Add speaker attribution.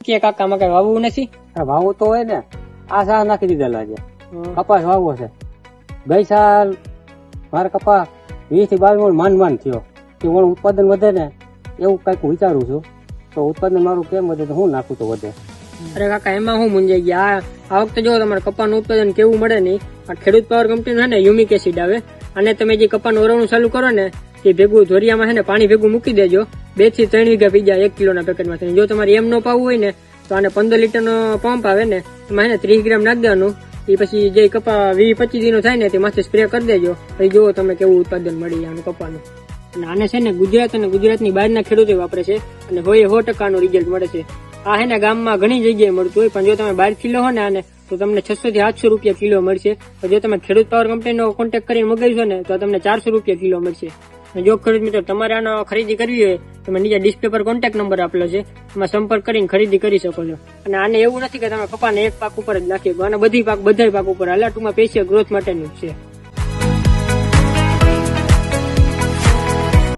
Speaker 1: કે કાકામાં કઈ વાવવું નથી?
Speaker 2: વાવવું તો હોય ને, આ સાર નાખી દીધેલા છે, કપાસ વાવવો છે. ગઈ સાલ મારે કપાસ 20 થી 22 મણ માંડ થયો. કે ઓણ ઉત્પાદન વધે ને એવું કઈક વિચારું છું. તો ઉત્પાદન મારું કેમ વધે તો હું નાખું તો વધે.
Speaker 1: અરે કાકા એમાં હું મુંજાઈ ગયા. આ વખતે જો તમારે કપાનું ઉત્પાદન કેવું મળે નહીં. આ ખેડૂત પાવર કંપની છે ને યુમિક એસિડ આવે, અને તમે જે કપાનું ઓરવણું ચાલુ કરો ને એ ભેગું ધોરિયામાં છે ને પાણી ભેગું મૂકી દેજો. 2 થી 3 વીઘા પી જાય 1 કિલોના પેકેટમાં. જો તમારે એમ ન પાવું હોય ને તો આને 15 લીટરનો પંપ આવે ને એમાં છે ને 30 ગ્રામ નાખી દેવાનું. એ પછી જે કપા 20-25 દિનો થાય ને તે માથે સ્પ્રે કરી દેજો. પછી જુઓ તમે કેવું ઉત્પાદન મળી આનું કપાનું. અને આને છે ને ગુજરાત અને ગુજરાતની બહારના ખેડૂતો વાપરે છે અને 100% રિઝલ્ટ મળે છે. આ હે ને ગામમાં ઘણી જગ્યાએ મળતું હોય, પણ જો તમે 12 કિલો હો ને આને તો તમને 600 થી 800 રૂપિયા કિલો મળશે. જો તમે ખેડૂત પાવર કંપનીનો કોન્ટેક્ટ કરીને મગાવીશો ને તો તમને 400 રૂપિયા કિલો મળશે. જો ખેડૂત મિત્રો તમારે આનો ખરીદી કરવી હોય તમે નીચે ડિસ્પ્લે પર કોન્ટેક્ટ નંબર આપેલો છે, એમાં સંપર્ક કરીને ખરીદી કરી શકો છો. અને આને એવું નથી કે તમે કપાને એક પાક ઉપર જ નાખી, આને બધા પાક ઉપર હાલે, ટૂંકમાં પેશિયલ ગ્રોથ માટેનું જ છે.